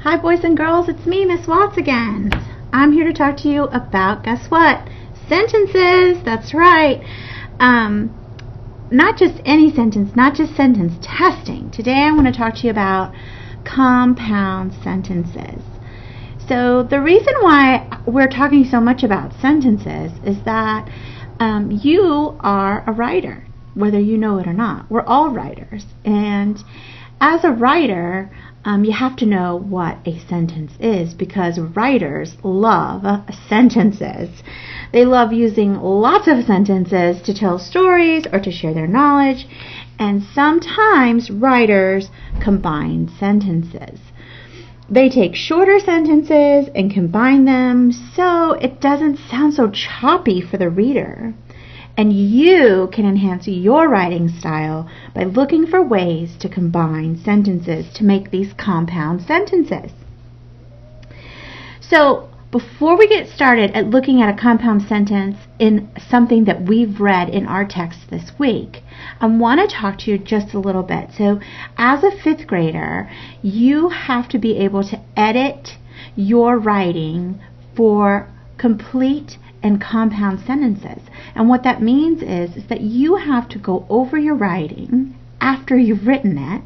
Hi boys and girls, it's me, Miss Watts again. I'm here to talk to you about, guess what? Sentences, that's right. Not just any sentence, not just sentence, testing. Today I want to talk to you about compound sentences. So the reason why we're talking so much about sentences is that you are a writer, whether you know it or not. We're all writers, and as a writer, you have to know what a sentence is, because writers love sentences. They love using lots of sentences to tell stories or to share their knowledge, and sometimes writers combine sentences. They take shorter sentences and combine them so it doesn't sound so choppy for the reader. And you can enhance your writing style by looking for ways to combine sentences to make these compound sentences. So before we get started at looking at a compound sentence in something that we've read in our text this week, I want to talk to you just a little bit. So as a fifth grader, you have to be able to edit your writing for complete and compound sentences. And what that means is that you have to go over your writing after you've written it,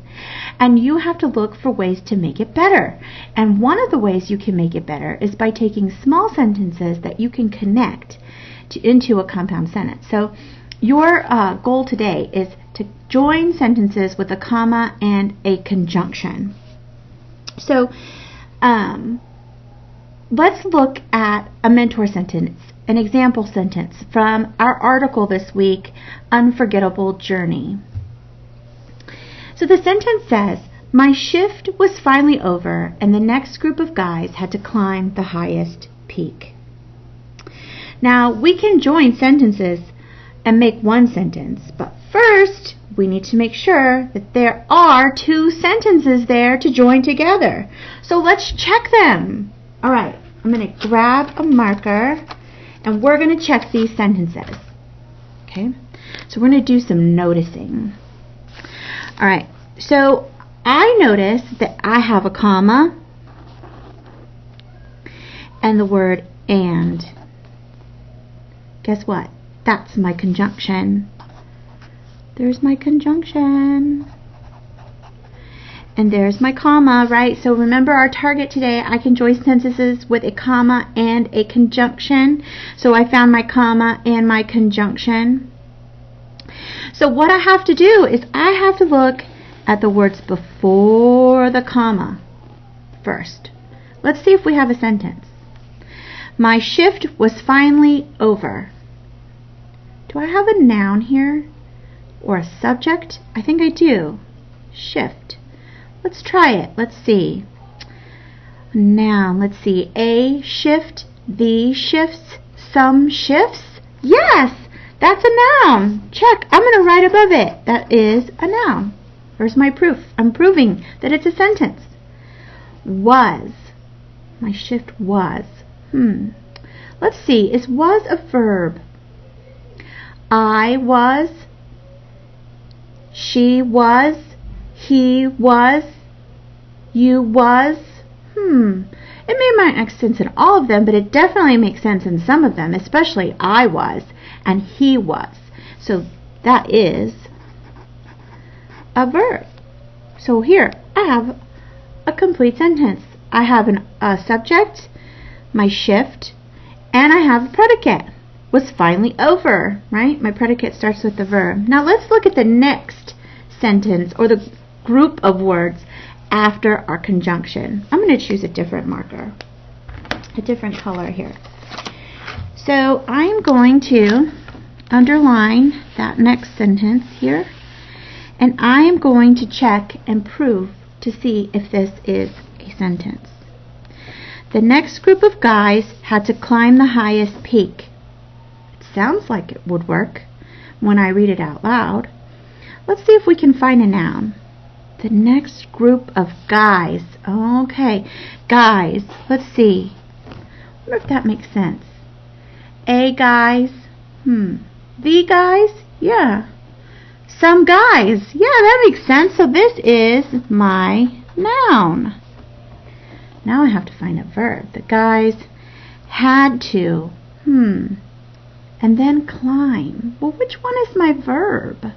and you have to look for ways to make it better. And one of the ways you can make it better is by taking small sentences that you can connect into a compound sentence. So your goal today is to join sentences with a comma and a conjunction. So let's look at a mentor sentence, an example sentence from our article this week, Unforgettable Journey. So the sentence says, "My shift was finally over and the next group of guys had to climb the highest peak." Now we can join sentences and make one sentence, but first we need to make sure that there are two sentences there to join together. So let's check them. Alright, I'm going to grab a marker and we're going to check these sentences. Okay, so we're going to do some noticing. Alright, so I notice that I have a comma and the word and. Guess what? That's my conjunction. There's my conjunction. And there's my comma, right? So remember our target today, I can join sentences with a comma and a conjunction. So I found my comma and my conjunction. So what I have to do is I have to look at the words before the comma first. Let's see if we have a sentence. My shift was finally over. Do I have a noun here? Or a subject? I think I do. Shift. Let's try it. Let's see. Noun. Let's see. A shift, the shifts, some shifts. Yes, that's a noun. Check. I'm going to write above it. That is a noun. Where's my proof? I'm proving that it's a sentence. Was. My shift was. Let's see. Is was a verb? I was. She was. He was. You was. It may not make sense in all of them, but it definitely makes sense in some of them, especially I was and he was. So that is a verb. So here I have a complete sentence. I have a subject, my shift, and I have a predicate. Was finally over, right? My predicate starts with the verb. Now let's look at the next sentence or the group of words after our conjunction. I'm going to choose a different marker, a different color here. So I'm going to underline that next sentence here, and I am going to check and prove to see if this is a sentence. The next group of guys had to climb the highest peak. It sounds like it would work when I read it out loud. Let's see if we can find a noun. The next group of guys. Okay, guys. Let's see. I wonder if that makes sense. A guys. The guys? Yeah. Some guys. Yeah, that makes sense. So this is my noun. Now I have to find a verb. The guys had to, and then climb. Well, which one is my verb?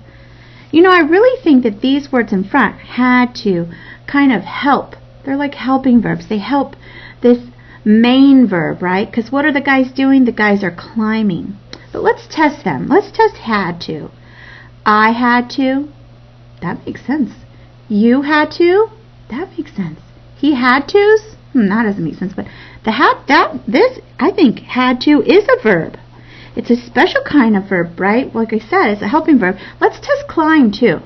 You know, I really think that these words in front, had to, kind of help. They're like helping verbs. They help this main verb, right? Because what are the guys doing? The guys are climbing. But let's test them. Let's test had to. I had to. That makes sense. You had to. That makes sense. He had to's. That doesn't make sense. But this, I think, had to is a verb. It's a special kind of verb, right? Like I said, it's a helping verb. Let's test climb too.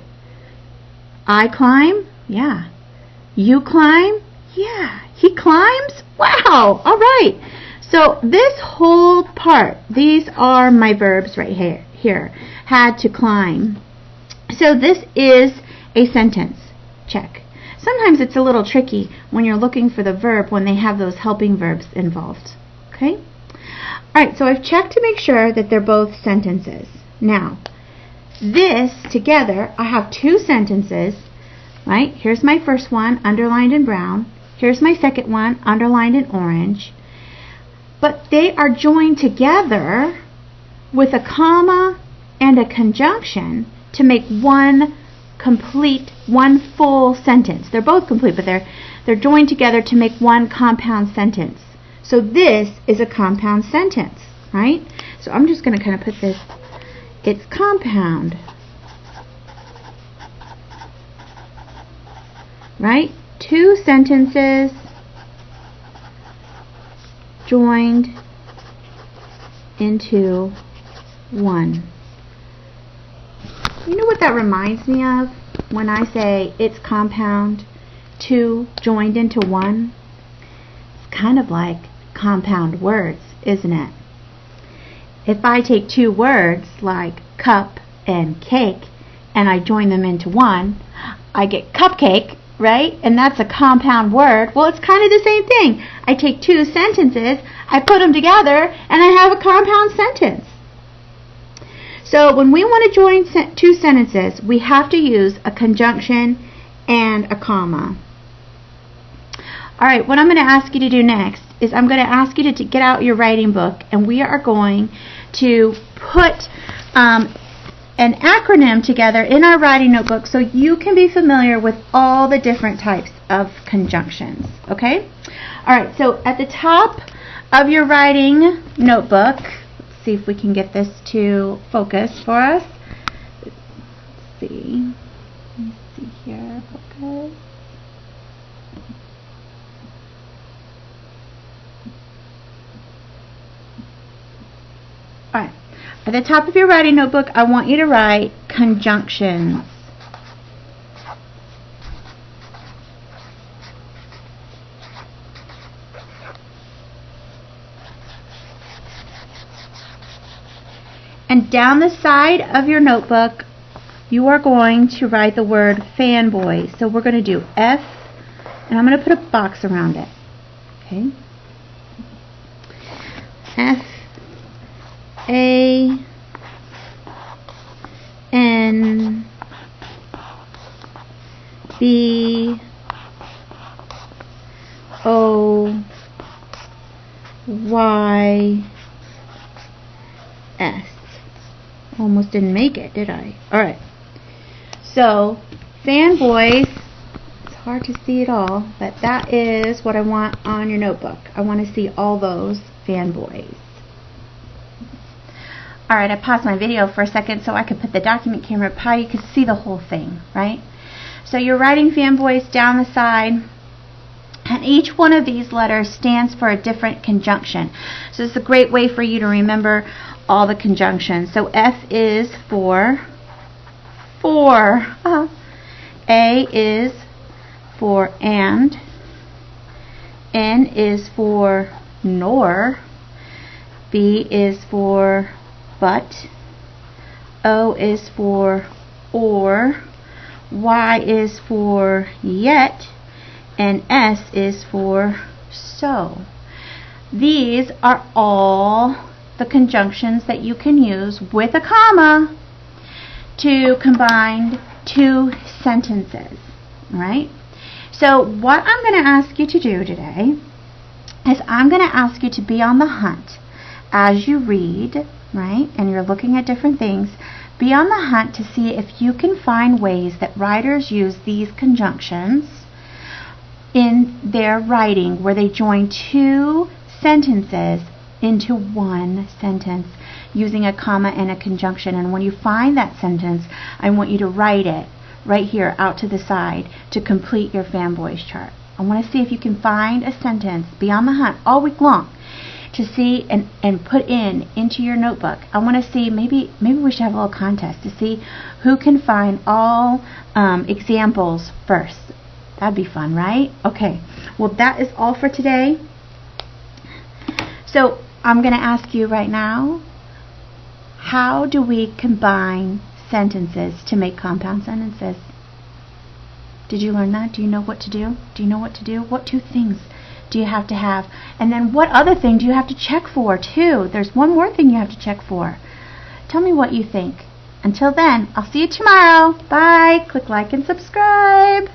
I climb. Yeah. You climb. Yeah. He climbs. Wow. All right. So this whole part, these are my verbs right here. Had to climb. So this is a sentence. Check. Sometimes it's a little tricky when you're looking for the verb when they have those helping verbs involved. Okay? Alright, so I've checked to make sure that they're both sentences. Now, this together, I have two sentences, right? Here's my first one, underlined in brown. Here's my second one, underlined in orange. But they are joined together with a comma and a conjunction to make one full sentence. They're both complete, but they're joined together to make one compound sentence. So this is a compound sentence, right? So I'm just going to kind of put this, it's compound, right? Two sentences joined into one. You know what that reminds me of when I say it's compound, two joined into one? It's kind of like compound words, isn't it? If I take two words like cup and cake and I join them into one, I get cupcake, right? And that's a compound word. Well, it's kind of the same thing. I take two sentences, I put them together, and I have a compound sentence. So when we want to join two sentences, we have to use a conjunction and a comma. Alright, what I'm going to ask you to do next is I'm going to ask you to get out your writing book, and we are going to put an acronym together in our writing notebook so you can be familiar with all the different types of conjunctions. Okay? Alright, so at the top of your writing notebook, see if we can get this to focus for us. Let's see. Let me see here. Focus. Alright. At the top of your writing notebook, I want you to write conjunctions. And down the side of your notebook, you are going to write the word FANBOYS. So we're going to do F, and I'm going to put a box around it. Okay? F A N B O Y S. Almost didn't make it, did I? Alright. So, FANBOYS, it's hard to see it all, but that is what I want on your notebook. I want to see all those FANBOYS. Alright, I paused my video for a second so I could put the document camera up high. You could see the whole thing, right? So you're writing FANBOYS down the side, and each one of these letters stands for a different conjunction. So it's a great way for you to remember all the conjunctions. So F is for A is for and, N is for nor, B is for but, O is for or, Y is for yet, and S is for so. These are all the conjunctions that you can use with a comma to combine two sentences. Alright? So what I'm going to ask you to do today is I'm going to ask you to be on the hunt as you read, right? And you're looking at different things. Be on the hunt to see if you can find ways that writers use these conjunctions in their writing where they join two sentences into one sentence using a comma and a conjunction. And when you find that sentence, I want you to write it right here out to the side to complete your FANBOYS chart. I want to see if you can find a sentence. Be on the hunt all week long to see and put into your notebook. I want to see, maybe we should have a little contest to see who can find all examples first. That'd be fun, right? Okay, well, that is all for today. So I'm going to ask you right now, how do we combine sentences to make compound sentences? Did you learn that? Do you know what to do? Do you know what to do? What two things do you have to have? And then what other thing do you have to check for too? There's one more thing you have to check for. Tell me what you think. Until then, I'll see you tomorrow. Bye. Click like and subscribe.